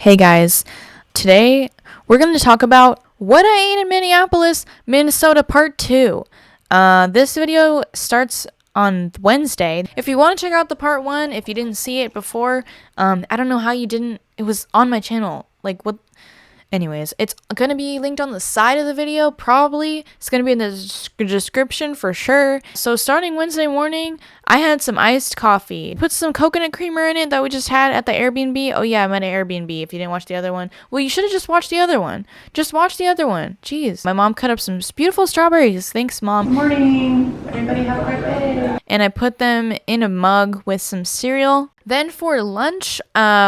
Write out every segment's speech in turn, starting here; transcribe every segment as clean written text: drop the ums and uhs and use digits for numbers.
Hey guys, today we're going to talk about what I ate in Minneapolis, Minnesota part 2. This video starts on Wednesday. If you want to check out the part 1, if you didn't see it before, I don't know how you didn't, it was on my channel. Like what? Anyways, it's going to be linked on the side of the video, probably. It's going to be in the description for sure. So starting Wednesday morning, I had some iced coffee. Put some coconut creamer in it that we just had at the Airbnb. Oh yeah, I'm at an Airbnb if you didn't watch the other one. Well, you should have just watched the other one. Just watch the other one. Jeez. My mom cut up some beautiful strawberries. Thanks, Mom. Good morning. Everybody have a great day. And I put them in a mug with some cereal. Then for lunch,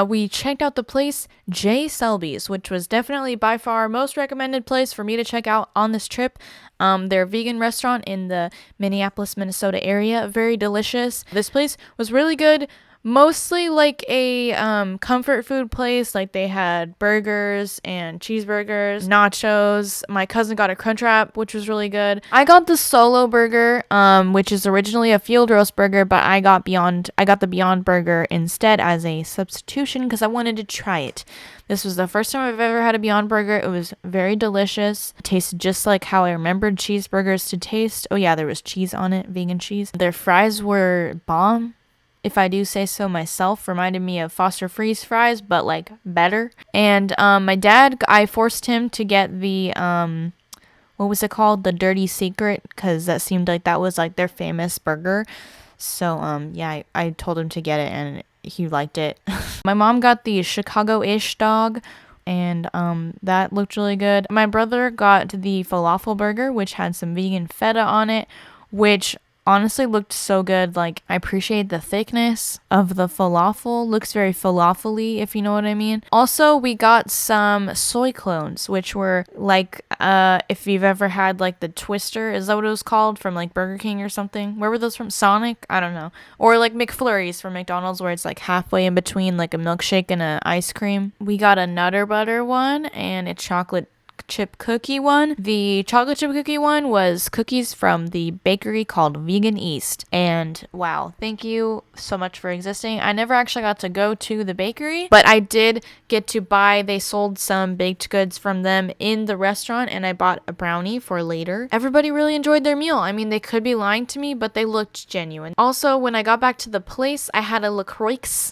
we checked out the place J. Selby's, which was definitely by far most recommended place for me to check out on this trip. They're a vegan restaurant in the Minneapolis, Minnesota area. Very delicious. This place was really good. Mostly like a comfort food place. Like they had burgers and cheeseburgers, nachos. My cousin got a crunch wrap, which was really good. I got the solo burger, which is originally a field roast burger, but I got the Beyond Burger instead as a substitution because I wanted to try it. This was the first time I've ever had a Beyond Burger. It was very delicious. It tasted just like how I remembered cheeseburgers to taste. Oh yeah, there was cheese on it, vegan cheese. Their fries were bomb, if I do say so myself. Reminded me of Foster Freeze fries, but like better. And my dad, I forced him to get the what was it called, the Dirty Secret, because that seemed like that was like their famous burger. So yeah, I told him to get it and he liked it. My mom got the Chicago-ish dog, and that looked really good. My brother got the falafel burger, which had some vegan feta on it, which honestly looked so good. Like, I appreciate the thickness of the falafel. Looks very falafel-y, if you know what I mean. Also, we got some soy clones, which were like, if you've ever had like the Twister, is that what it was called, from like Burger King or something? Where were those from? Sonic? I don't know. Or like McFlurries from McDonald's, where it's like halfway in between like a milkshake and an ice cream. We got a Nutter Butter one and a chocolate chip cookie one. The chocolate chip cookie one was cookies from the bakery called Vegan East, and wow, thank you so much for existing. I never actually got to go to the bakery, but I did get to buy, they sold some baked goods from them in the restaurant, and I bought a brownie for later. Everybody really enjoyed their meal. I mean, they could be lying to me, but they looked genuine. Also, when I got back to the place, I had a LaCroix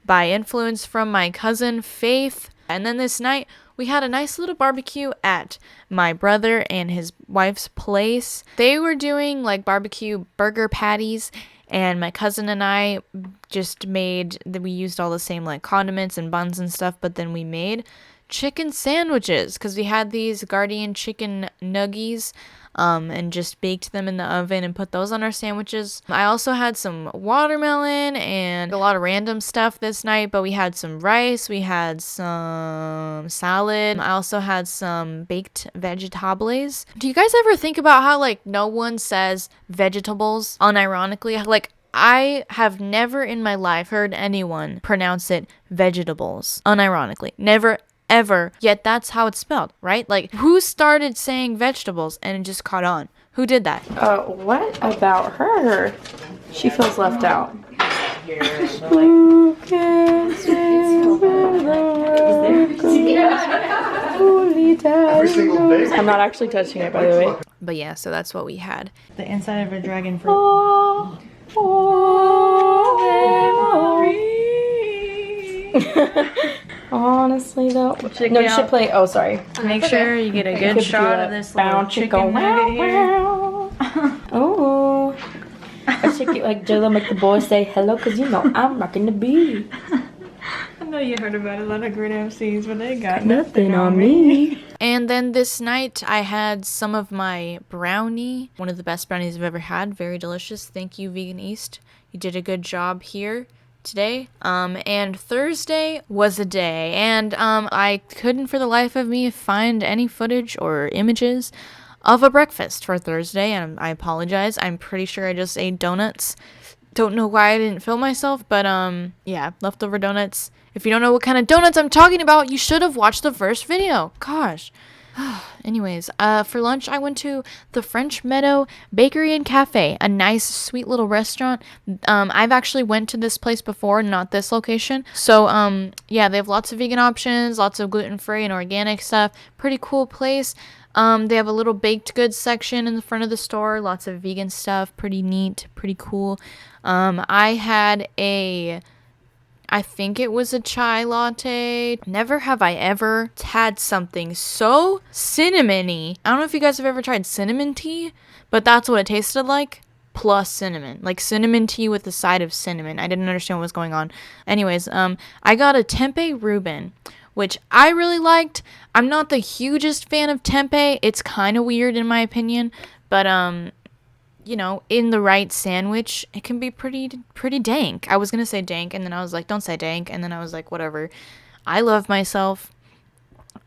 by influence from my cousin Faith. And then this night we had a nice little barbecue at my brother and his wife's place. They were doing like barbecue burger patties, and my cousin and I just we used all the same like condiments and buns and stuff, but then we made chicken sandwiches because we had these Guardian chicken nuggies, and just baked them in the oven and put those on our sandwiches. I also had some watermelon and a lot of random stuff this night, but we had some rice, we had some salad. I also had some baked vegetables. Do you guys ever think about how like no one says vegetables unironically? Like, I have never in my life heard anyone pronounce it vegetables unironically. Never ever. Yet that's how it's spelled, right? Like, who started saying vegetables and it just caught on? Who did that? What about her? She feels left out. I'm not actually touching it, by the way. But yeah, so that's what we had. The inside of a dragon fruit. Honestly though, no, you should play. Oh, sorry. Make sure you get a good shot of this little chicken nugget here. Oh, I should get like Jilla make the boys say hello, cause you know I'm rocking the beat. I know you heard about a lot of great MCs, but they got Nothing on me. And then this night I had some of my brownie, one of the best brownies I've ever had. Very delicious. Thank you, Vegan East. You did a good job here today. And Thursday was a day, and I couldn't for the life of me find any footage or images of a breakfast for Thursday, and I apologize. I'm pretty sure I just ate donuts. Don't know why I didn't film myself, but yeah, leftover donuts. If you don't know what kind of donuts I'm talking about, you should have watched the first video. Gosh. Anyways, for lunch, I went to the French Meadow Bakery and Cafe, a nice, sweet little restaurant. I've actually went to this place before, not this location. So, yeah, they have lots of vegan options, lots of gluten-free and organic stuff. Pretty cool place. They have a little baked goods section in the front of the store, lots of vegan stuff, pretty neat, pretty cool. I think it was a chai latte. Never have I ever had something so cinnamony. I don't know if you guys have ever tried cinnamon tea, but that's what it tasted like. Plus cinnamon. Like cinnamon tea with a side of cinnamon. I didn't understand what was going on. Anyways, I got a tempeh Reuben, which I really liked. I'm not the hugest fan of tempeh. It's kind of weird in my opinion, but you know, in the right sandwich, it can be pretty dank. I was gonna say dank, and then I was like, don't say dank, and then I was like, whatever. I love myself.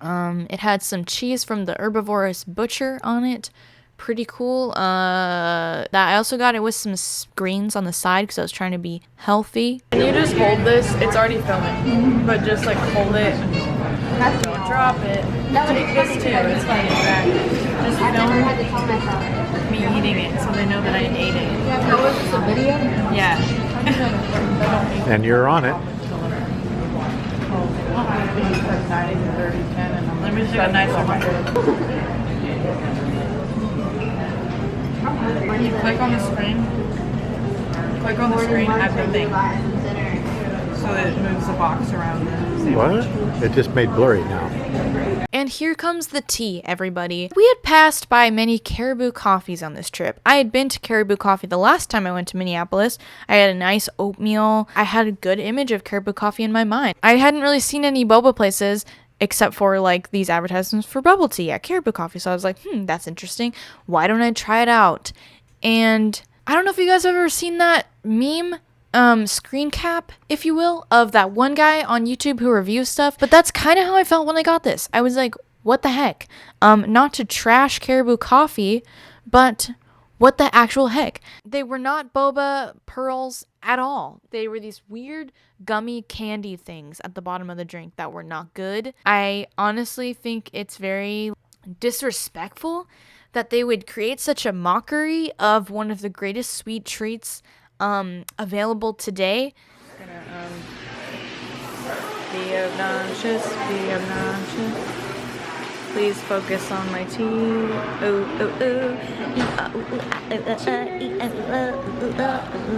It had some cheese from the herbivorous butcher on it. Pretty cool. That I also got it with some greens on the side because I was trying to be healthy. Can you just hold this? It's already filming, but just like hold it. Don't drop it. Take this too. It's fine. Just film me eating it so they know that I ate it. Oh, is this a video? Yeah. And you're on it. Let me take a nice one. When you click on the screen, at the thing, so that it moves the box around the sandwich. What? It just made blurry now. And here comes the tea, everybody. We had passed by many Caribou Coffees on this trip. I had been to Caribou Coffee the last time I went to Minneapolis. I had a nice oatmeal. I had a good image of Caribou Coffee in my mind. I hadn't really seen any boba places except for like these advertisements for bubble tea at Caribou Coffee. So I was like, that's interesting. Why don't I try it out? And I don't know if you guys have ever seen that meme, screen cap, if you will, of that one guy on YouTube who reviews stuff. But that's kind of how I felt when I got this. I was like, what the heck? Not to trash Caribou Coffee, but what the actual heck? They were not boba pearls at all. They were these weird gummy candy things at the bottom of the drink that were not good. I honestly think it's very disrespectful that they would create such a mockery of one of the greatest sweet treats available today. Be obnoxious, be obnoxious. Please focus on my tea.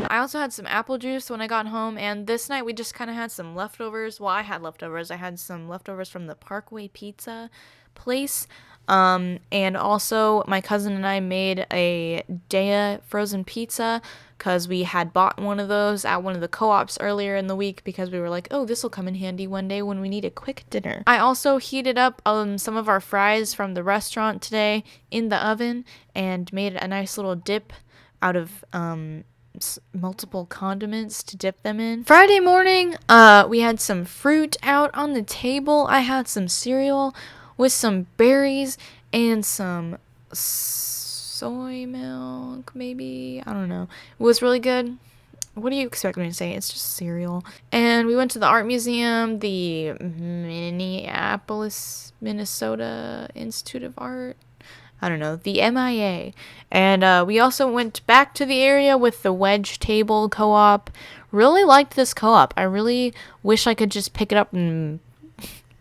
I also had some apple juice when I got home, and this night we just kind of had some leftovers. Well, I had leftovers. I had some leftovers from the Parkway Pizza place. And also my cousin and I made a Daya frozen pizza because we had bought one of those at one of the co-ops earlier in the week because we were like, oh, this will come in handy one day when we need a quick dinner. I also heated up some of our fries from the restaurant today in the oven and made a nice little dip out of multiple condiments to dip them in. Friday morning, we had some fruit out on the table. I had some cereal with some berries and some soy milk, maybe. I don't know. It was really good. What do you expect me to say? It's just cereal. And we went to the art museum, the Minneapolis, Minnesota Institute of Art. I don't know, the MIA. And we also went back to the area with the Wedge Table co-op. Really liked this co-op. I really wish I could just pick it up and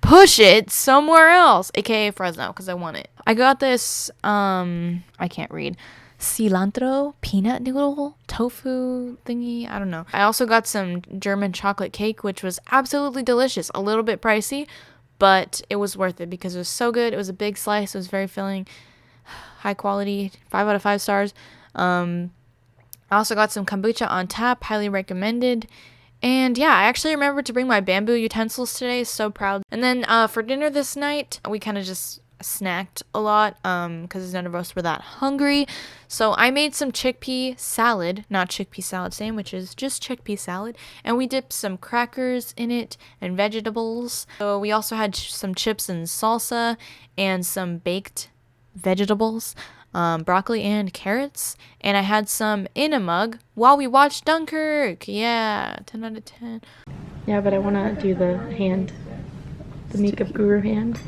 push it somewhere else, aka Fresno, because I want it. I got this, I can't read, cilantro peanut noodle tofu thingy. I don't know. I also got some German chocolate cake, which was absolutely delicious. A little bit pricey, but it was worth it because it was so good. It was a big slice. It was very filling, high quality, 5 out of 5 stars. I also got some kombucha on tap, highly recommended. And yeah, I actually remembered to bring my bamboo utensils today, so proud. And then for dinner this night, we kind of just snacked a lot because none of us were that hungry. So I made some chickpea salad, not chickpea salad sandwiches, just chickpea salad. And we dipped some crackers in it and vegetables. So we also had some chips and salsa and some baked vegetables. Broccoli and carrots, and I had some in a mug while we watched Dunkirk. Yeah, 10 out of 10. Yeah, but I want to do the hand, the makeup guru hand.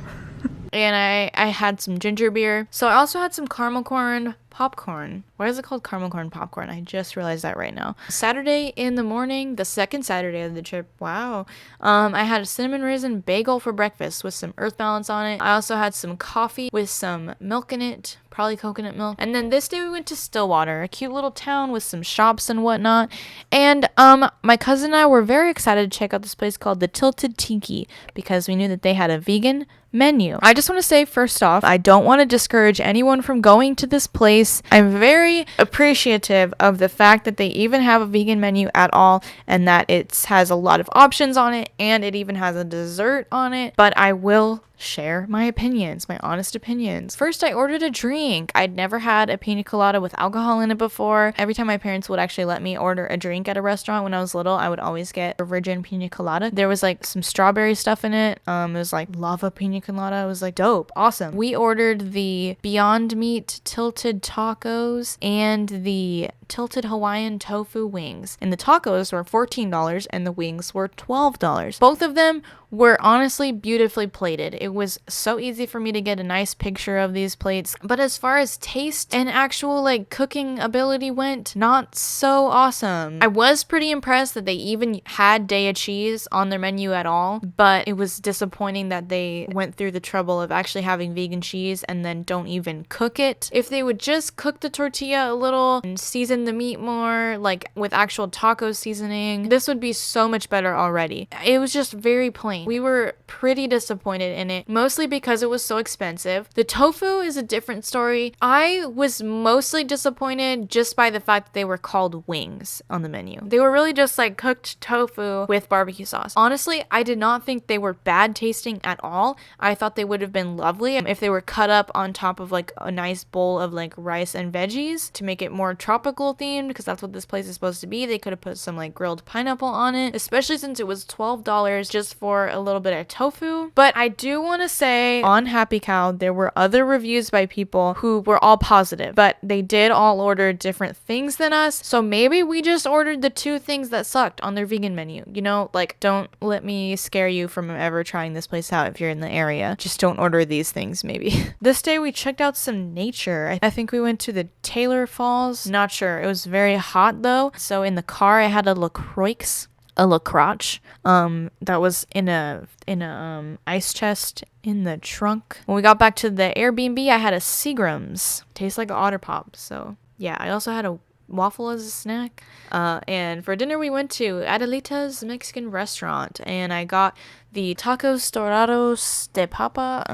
and I had some ginger beer. So I also had some caramel corn popcorn. Why is it called caramel corn popcorn? I just realized that right now. Saturday in the morning, the second Saturday of the trip, wow. I had a cinnamon raisin bagel for breakfast with some earth balance on it. I also had some coffee with some milk in it, probably coconut milk. And then this day we went to Stillwater, a cute little town with some shops and whatnot. And my cousin and I were very excited to check out this place called the Tilted Tiki because we knew that they had a vegan menu. I just want to say first off, I don't want to discourage anyone from going to this place. I'm very appreciative of the fact that they even have a vegan menu at all and that it has a lot of options on it and it even has a dessert on it, but I will share my opinions, my honest opinions. First, I ordered a drink. I'd never had a pina colada with alcohol in it before. Every time my parents would actually let me order a drink at a restaurant when I was little, I would always get a virgin pina colada. There was like some strawberry stuff in it. It was like lava pina colada. It was like dope, awesome. We ordered the Beyond Meat tilted tacos and the tilted Hawaiian tofu wings. And the tacos were $14 and the wings were $12. Both of them were honestly beautifully plated. It was so easy for me to get a nice picture of these plates. But as far as taste and actual like cooking ability went, not so awesome. I was pretty impressed that they even had Daya cheese on their menu at all, but it was disappointing that they went through the trouble of actually having vegan cheese and then don't even cook it. If they would just cook the tortilla a little and season the meat more, like with actual taco seasoning, this would be so much better already. It was just very plain. We were pretty disappointed in it, mostly because it was so expensive. The tofu is a different story. I was mostly disappointed just by the fact that they were called wings on the menu. They were really just like cooked tofu with barbecue sauce. Honestly, I did not think they were bad tasting at all. I thought they would have been lovely if they were cut up on top of like a nice bowl of like rice and veggies to make it more tropical themed, because that's what this place is supposed to be. They could have put some like grilled pineapple on it, especially since it was $12 just for a little bit of tofu. But I do want to say on Happy Cow, there were other reviews by people who were all positive, but they did all order different things than us. So maybe we just ordered the two things that sucked on their vegan menu. You know, like, don't let me scare you from ever trying this place out if you're in the area. Just don't order these things, maybe. This day we checked out some nature. I think we went to the Taylor Falls. Not sure. It was very hot though. So in the car I had a LaCroix that was in a ice chest in the trunk. When we got back to the Airbnb, I had a Seagram's. Tastes like an Otter Pop. So yeah, I also had a waffle as a snack. And for dinner we went to Adelita's Mexican restaurant and I got the tacos dorados de papa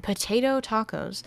potato tacos.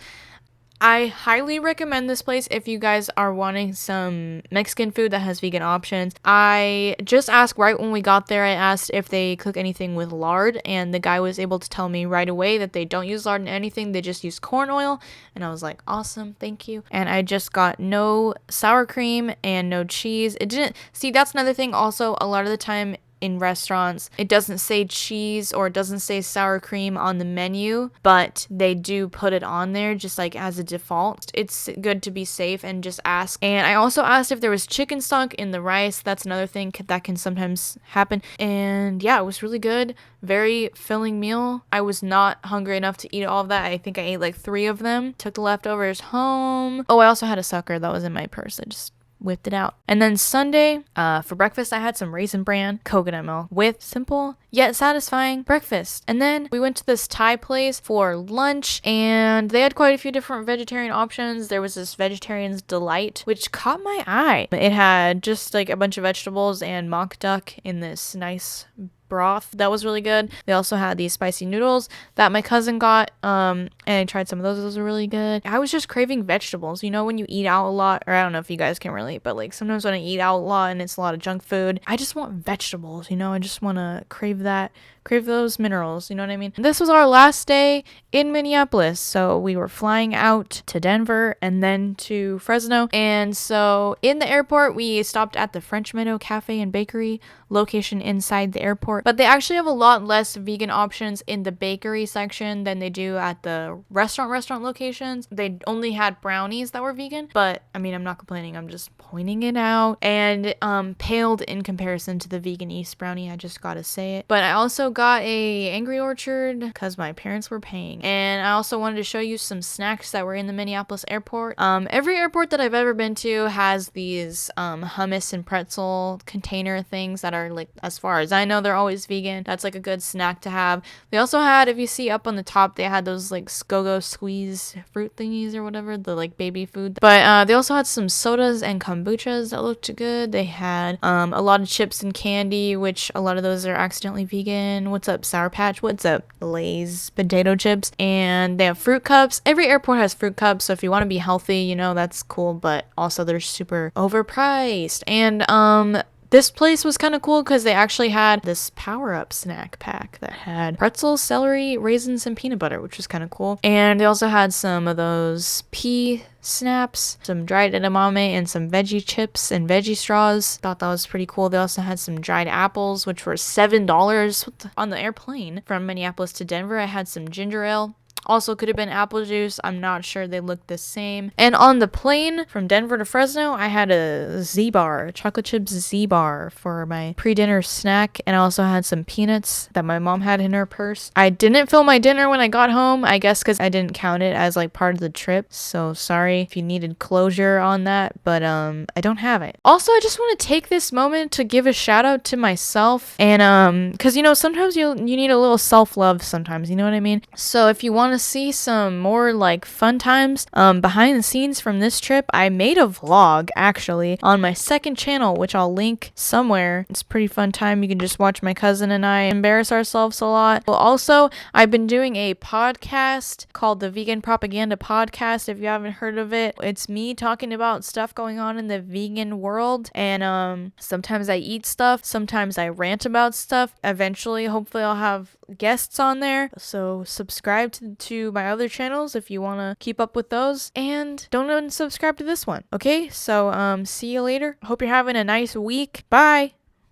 I highly recommend this place if you guys are wanting some Mexican food that has vegan options. I just asked right when we got there, I asked if they cook anything with lard, and the guy was able to tell me right away that they don't use lard in anything, they just use corn oil, and I was like, awesome, thank you. And I just got no sour cream and no cheese. It didn't, see, that's another thing also, a lot of the time in restaurants, it doesn't say cheese or it doesn't say sour cream on the menu, but they do put it on there just like as a default. It's good to be safe and just ask. And I also asked if there was chicken stock in the rice. That's another thing that can sometimes happen. And yeah, it was really good. Very filling meal. I was not hungry enough to eat all of that. I think I ate like 3 of them. Took the leftovers home. Oh, I also had a sucker that was in my purse. I just whipped it out. And then Sunday, for breakfast, I had some Raisin Bran coconut milk with simple yet satisfying breakfast. And then we went to this Thai place for lunch, and they had quite a few different vegetarian options. There was this Vegetarian's Delight, which caught my eye. It had just like a bunch of vegetables and mock duck in this nice broth that was really good. They also had these spicy noodles that my cousin got, and I tried some of those were really good. I was just craving vegetables. You know, when you eat out a lot, or I don't know if you guys can relate, but like sometimes when I eat out a lot and it's a lot of junk food, I just want vegetables, you know. I just want to crave those minerals, you know what I mean? This was our last day in Minneapolis, so we were flying out to Denver and then to Fresno. And so in the airport we stopped at the French Meadow Cafe and Bakery, location inside the airport airport, but they actually have a lot less vegan options in the bakery section than they do at the restaurant locations. They only had brownies that were vegan, but I mean, I'm not complaining, I'm just pointing it out. And paled in comparison to the vegan East brownie, I just gotta say it. But I also got a Angry Orchard because my parents were paying, and I also wanted to show you some snacks that were in the Minneapolis airport. Every airport that I've ever been to has these hummus and pretzel container things that are, like, as far as I know, they're always vegan. That's like a good snack to have. They also had, if you see up on the top, they had those like Go-Go squeeze fruit thingies or whatever, the like baby food. But they also had some sodas and kombuchas that looked good. They had a lot of chips and candy, which a lot of those are accidentally vegan. What's up, Sour Patch? What's up, Lay's potato chips? And they have fruit cups. Every airport has fruit cups, so if you want to be healthy, you know, that's cool, but also they're super overpriced. And this place was kind of cool because they actually had this power-up snack pack that had pretzels, celery, raisins, and peanut butter, which was kind of cool. And they also had some of those pea snaps, some dried edamame, and some veggie chips and veggie straws. Thought that was pretty cool. They also had some dried apples, which were $7 on the airplane from Minneapolis to Denver. I had some ginger ale. Also could have been apple juice. I'm not sure. They look the same. And on the plane from Denver to Fresno, I had a Z-bar, chocolate chips Z-bar for my pre-dinner snack. And I also had some peanuts that my mom had in her purse. I didn't fill my dinner when I got home, I guess because I didn't count it as like part of the trip. So sorry if you needed closure on that, but I don't have it. Also, I just want to take this moment to give a shout out to myself. And because, you know, sometimes you need a little self-love sometimes, you know what I mean? So if you want to see some more like fun times behind the scenes from this trip, I made a vlog actually on my second channel, which I'll link somewhere. It's a pretty fun time. You can just watch my cousin and I embarrass ourselves a lot. Well, also, I've been doing a podcast called the Vegan Propaganda Podcast. If you haven't heard of it, it's me talking about stuff going on in the vegan world, and sometimes I eat stuff, sometimes I rant about stuff. Eventually, hopefully I'll have guests on there, so subscribe to my other channels if you want to keep up with those, and don't unsubscribe to this one. Okay, so see you later. Hope you're having a nice week. Bye.